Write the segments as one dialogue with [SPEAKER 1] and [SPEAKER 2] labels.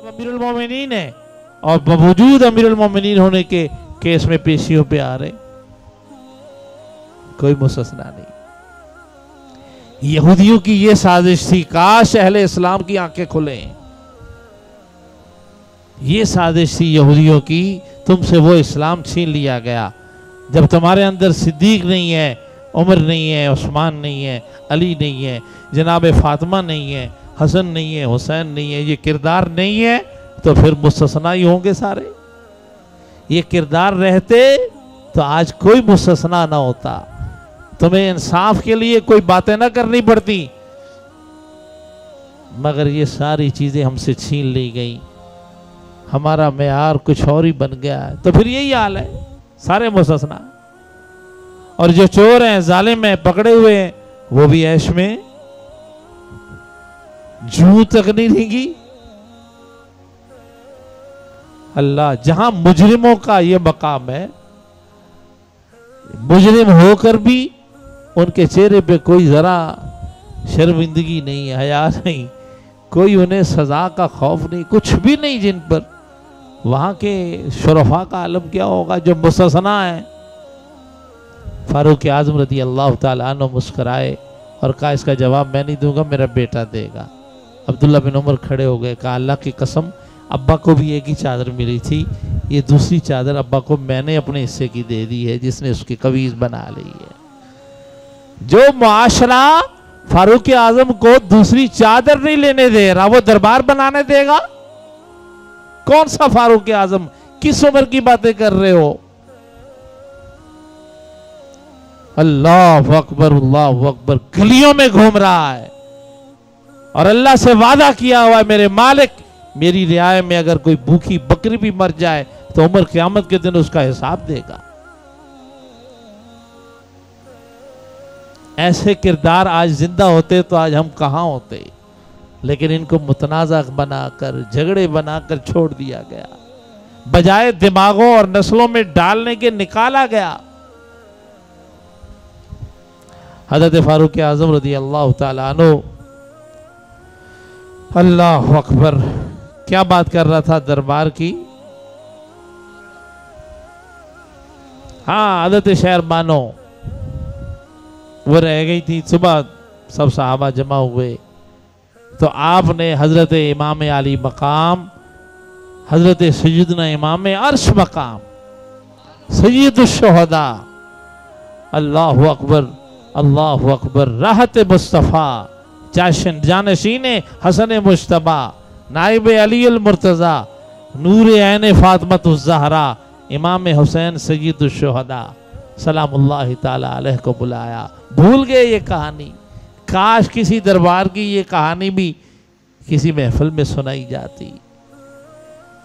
[SPEAKER 1] امیر المومنین ہے اور باوجود امیر المومنین ہونے کے کیس میں پیشیوں پہ آ رہے، کوئی مستثنا نہیں۔ یہودیوں کی یہ سازش تھی، کاش اہل اسلام کی آنکھیں کھلیں، یہ سازش تھی یہودیوں کی، تم سے وہ اسلام چھین لیا گیا جب تمہارے اندر صدیق نہیں ہے، عمر نہیں ہے، عثمان نہیں ہے، علی نہیں ہے، جناب فاطمہ نہیں ہے، حسن نہیں ہے، حسین نہیں ہے، یہ کردار نہیں ہے تو پھر مستثنا ہی ہوں گے سارے۔ یہ کردار رہتے تو آج کوئی مستثنا نہ ہوتا، تمہیں انصاف کے لیے کوئی باتیں نہ کرنی پڑتی، مگر یہ ساری چیزیں ہم سے چھین لی گئی، ہمارا معیار کچھ اور ہی بن گیا ہے، تو پھر یہی حال ہے، سارے مستثنا۔ اور جو چور ہیں، ظالم ہیں، پکڑے ہوئے ہیں، وہ بھی عیش میں جوں تک نہیں رہیں گی۔ اللہ، جہاں مجرموں کا یہ مقام ہے، مجرم ہو کر بھی ان کے چہرے پہ کوئی ذرا شرمندگی نہیں، حیا نہیں، کوئی انہیں سزا کا خوف نہیں، کچھ بھی نہیں جن پر، وہاں کے شرفاء کا عالم کیا ہوگا جو مستثنا ہے۔ فاروق اعظم رضی اللہ تعالیٰ عنہ مسکرائے اور کہا اس کا جواب میں نہیں دوں گا، میرا بیٹا دے گا۔ عبداللہ بن عمر کھڑے ہو گئے، کہا اللہ کی قسم، ابا کو بھی ایک ہی چادر ملی تھی، یہ دوسری چادر ابا کو میں نے اپنے حصے کی دے دی ہے، جس نے اس کی قمیض بنا لی ہے۔ جو معاشرہ فاروق اعظم کو دوسری چادر نہیں لینے دے رہا، وہ دربار بنانے دے گا؟ کون سا فاروق اعظم؟ کس عمر کی باتیں کر رہے ہو؟ اللہ اکبر، اللہ اکبر، گلیوں میں گھوم رہا ہے اور اللہ سے وعدہ کیا ہوا ہے، میرے مالک، میری رعایا میں اگر کوئی بھوکی بکری بھی مر جائے تو عمر قیامت کے دن اس کا حساب دے گا۔ ایسے کردار آج زندہ ہوتے تو آج ہم کہاں ہوتے، لیکن ان کو متنازع بنا کر، جھگڑے بنا کر چھوڑ دیا گیا، بجائے دماغوں اور نسلوں میں ڈالنے کے نکالا گیا۔ حضرت فاروق اعظم رضی اللہ تعالیٰ عنہ، اللہ اکبر، کیا بات کر رہا تھا دربار کی؟ ہاں، حضرت شہر بانو وہ رہ گئی تھی، صبح سب صحابہ جمع ہوئے تو آپ نے حضرت امام علی مقام، حضرت سیدنا امام عرش مقام، سید الشہداء، اللہ اکبر، اللہ اکبر، راحت مصطفیٰ، جانشین حسن مجتبیٰ، نائب علی المرتضیٰ، نور عین فاطمۃ الزہرا، امام حسین سید الشہداء سلام اللہ تعالیٰ علیہ کو بلایا۔ بھول گئے یہ کہانی، کاش کسی دربار کی یہ کہانی بھی کسی محفل میں سنائی جاتی۔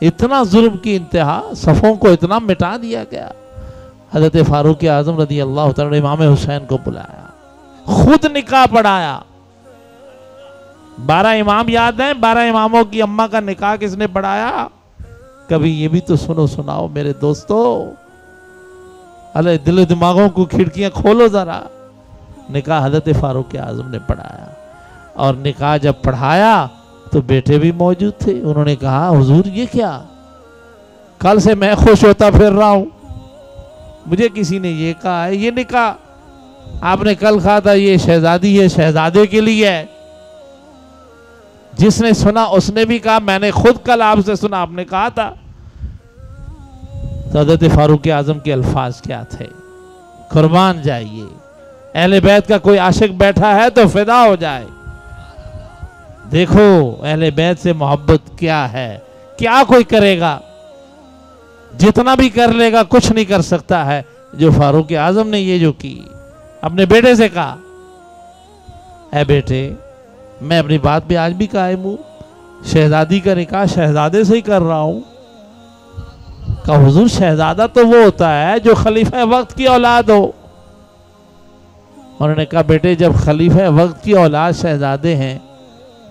[SPEAKER 1] اتنا ظلم کی انتہا، صفوں کو اتنا مٹا دیا گیا۔ حضرت فاروق اعظم رضی اللہ تعالیٰ نے امام حسین کو بلایا، خود نکاح پڑھایا۔ 12 امام یاد ہیں؟ 12 اماموں کی اماں کا نکاح کس نے پڑھایا؟ کبھی یہ بھی تو سناؤ میرے دوستو، دل و دماغوں کو کھڑکیاں کھولو ذرا۔ نکاح حضرت فاروق اعظم نے پڑھایا، اور نکاح جب پڑھایا تو بیٹے بھی موجود تھے۔ انہوں نے کہا حضور یہ کیا؟ کل سے میں خوش ہوتا پھر رہا ہوں، مجھے کسی نے یہ کہا ہے، یہ نکاح آپ نے کل کہا تھا یہ شہزادی ہے، شہزادے کے لیے ہے۔ جس نے سنا اس نے بھی کہا میں نے خود کل آپ سے سنا، آپ نے کہا تھا۔ تو حضرت فاروق اعظم کے الفاظ کیا تھے؟ قربان جائیے، اہل بیت کا کوئی عاشق بیٹھا ہے تو فدا ہو جائے۔ دیکھو اہل بیت سے محبت کیا ہے، کیا کوئی کرے گا؟ جتنا بھی کر لے گا کچھ نہیں کر سکتا ہے جو فاروق اعظم نے یہ جو کی۔ اپنے بیٹے سے کہا، اے بیٹے، میں اپنی بات پہ آج بھی قائم ہوں، شہزادی کا نکاح شہزادے سے ہی کر رہا ہوں۔ کہا حضور شہزادہ تو وہ ہوتا ہے جو خلیفہ وقت کی اولاد ہو۔ انہوں نے کہا بیٹے جب خلیفہ وقت کی اولاد شہزادے ہیں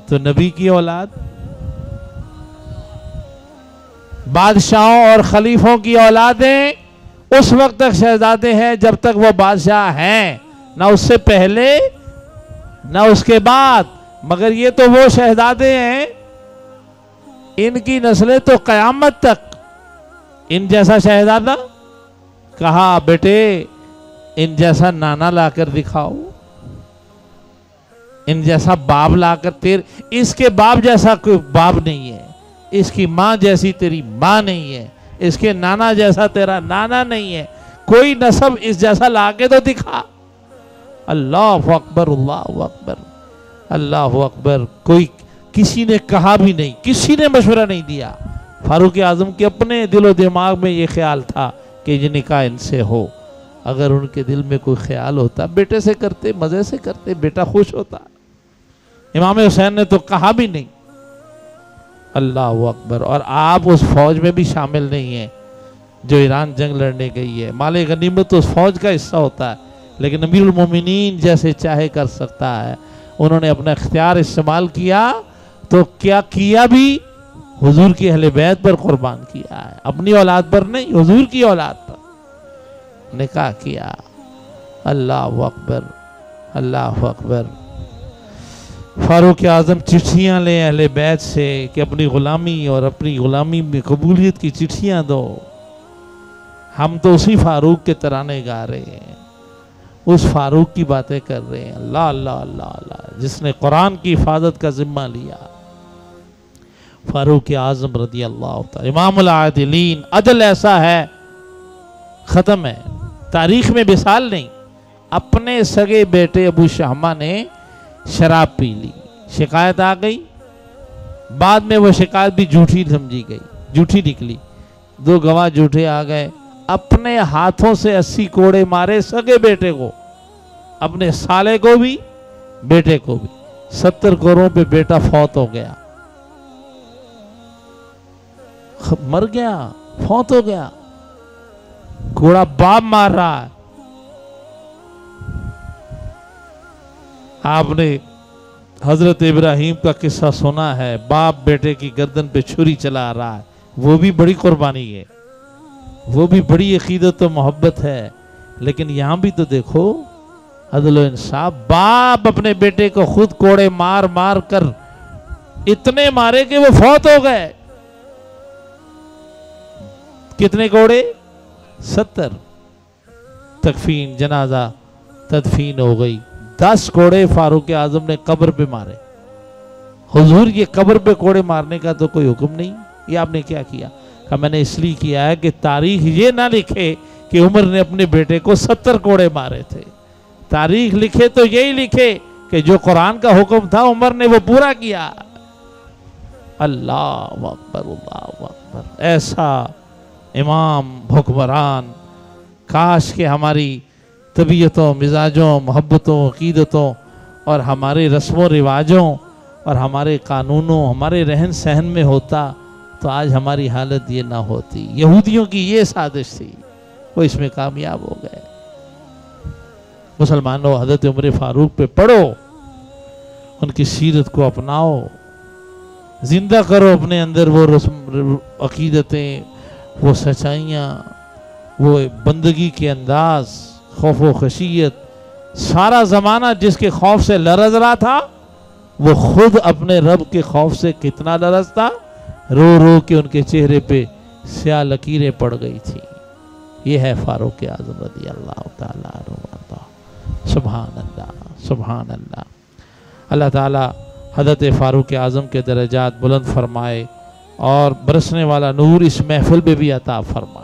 [SPEAKER 1] تو نبی کی اولاد، بادشاہوں اور خلیفوں کی اولادیں اس وقت تک شہزادے ہیں جب تک وہ بادشاہ ہیں، نہ اس سے پہلے نہ اس کے بعد، مگر یہ تو وہ شہزادے ہیں ان کی نسلیں تو قیامت تک ان جیسا شہزادہ. کہا بیٹے ان جیسا نانا لا کر دکھاؤ، ان جیسا باپ لا کر. اس کے باپ جیسا کوئی باپ نہیں ہے، اس کی ماں جیسی تیری ماں نہیں ہے، اس کے نانا جیسا تیرا نانا نہیں ہے، کوئی نسب اس جیسا لا کے تو دکھا. اللہ اکبر، اللہ اکبر، اللہ اکبر. کوئی کسی نے کہا بھی نہیں، کسی نے مشورہ نہیں دیا. فاروق اعظم کے اپنے دل و دماغ میں یہ خیال تھا کہ یہ نکاح ان سے ہو. اگر ان کے دل میں کوئی خیال ہوتا بیٹے سے کرتے، مزے سے کرتے، بیٹا خوش ہوتا. امام حسین نے تو کہا بھی نہیں. اللہ اکبر. اور آپ اس فوج میں بھی شامل نہیں ہیں جو ایران جنگ لڑنے گئی ہے. مال غنیمت تو اس فوج کا حصہ ہوتا ہے، لیکن امیر المومنین جیسے چاہے کر سکتا ہے. انہوں نے اپنا اختیار استعمال کیا تو کیا کیا بھی حضور کی اہل بیت پر قربان کیا ہے، اپنی اولاد پر نہیں، حضور کی اولاد پر نکاح کیا. اللہ اکبر، اللہ اکبر. فاروق اعظم چٹھیاں لیں اہل بیت سے کہ اپنی غلامی اور اپنی غلامی میں قبولیت کی چٹھیاں دو. ہم تو اسی فاروق کے ترانے گا رہے ہیں، اس فاروق کی باتیں کر رہے ہیں. اللہ اللہ اللہ اللہ، جس نے قرآن کی حفاظت کا ذمہ لیا. فاروق اعظم رضی اللہ تعالی، امام العادلین. عدل ایسا ہے ختم ہے، تاریخ میں مثال نہیں. اپنے سگے بیٹے ابو شہمہ نے شراب پی لی، شکایت آ گئی. بعد میں وہ شکایت بھی جھوٹی سمجھی گئی، جھوٹی نکلی. 2 گواہ جھوٹے آ گئے. اپنے ہاتھوں سے 80 کوڑے مارے سگے بیٹے کو، اپنے سالے کو بھی بیٹے کو بھی. 70 کوڑوں پہ بیٹا فوت ہو گیا، مر گیا، فوت ہو گیا. کوڑا باپ مار رہا ہے. آپ نے حضرت ابراہیم کا قصہ سنا ہے، باپ بیٹے کی گردن پہ چھری چلا رہا ہے. وہ بھی بڑی قربانی ہے، وہ بھی بڑی عقیدت و محبت ہے. لیکن یہاں بھی تو دیکھو عدل و انصاف. باپ اپنے بیٹے کو خود کوڑے مار مار کر اتنے مارے کہ وہ فوت ہو گئے. کتنے کوڑے؟ 70. تکفین، جنازہ، تدفین ہو گئی. 10 کوڑے فاروق اعظم نے قبر پہ مارے. حضور یہ قبر پہ کوڑے مارنے کا تو کوئی حکم نہیں. یہ آپ نے کیا کیا؟ کہ میں نے اس لیے کیا ہے کہ تاریخ یہ نہ لکھے کہ عمر نے اپنے بیٹے کو 70 کوڑے مارے تھے. تاریخ لکھے تو یہی لکھے کہ جو قرآن کا حکم تھا عمر نے وہ پورا کیا. اللہ اکبر، اللہ اکبر. ایسا امام حکمران کاش کہ ہماری طبیعتوں، مزاجوں، محبتوں، عقیدتوں اور ہمارے رسم و رواجوں اور ہمارے قانونوں، ہمارے رہن سہن میں ہوتا تو آج ہماری حالت یہ نہ ہوتی. یہودیوں کی یہ سازش تھی، وہ اس میں کامیاب ہو گئے. مسلمانوں حضرت عمر فاروق پہ پڑھو، ان کی سیرت کو اپناؤ، زندہ کرو اپنے اندر وہ رسم عقیدتیں، وہ سچائیاں، وہ بندگی کے انداز، خوف و خشیت. سارا زمانہ جس کے خوف سے لرز رہا تھا وہ خود اپنے رب کے خوف سے کتنا لرزتا. رو رو کے ان کے چہرے پہ سیاہ لکیریں پڑ گئی تھی. یہ ہے فاروق اعظم رضی اللہ تعالیٰ عنہ. سبحان اللہ، سبحان اللہ. اللہ تعالیٰ حضرت فاروق اعظم کے درجات بلند فرمائے اور برسنے والا نور اس محفل میں بھی عطا فرمائے.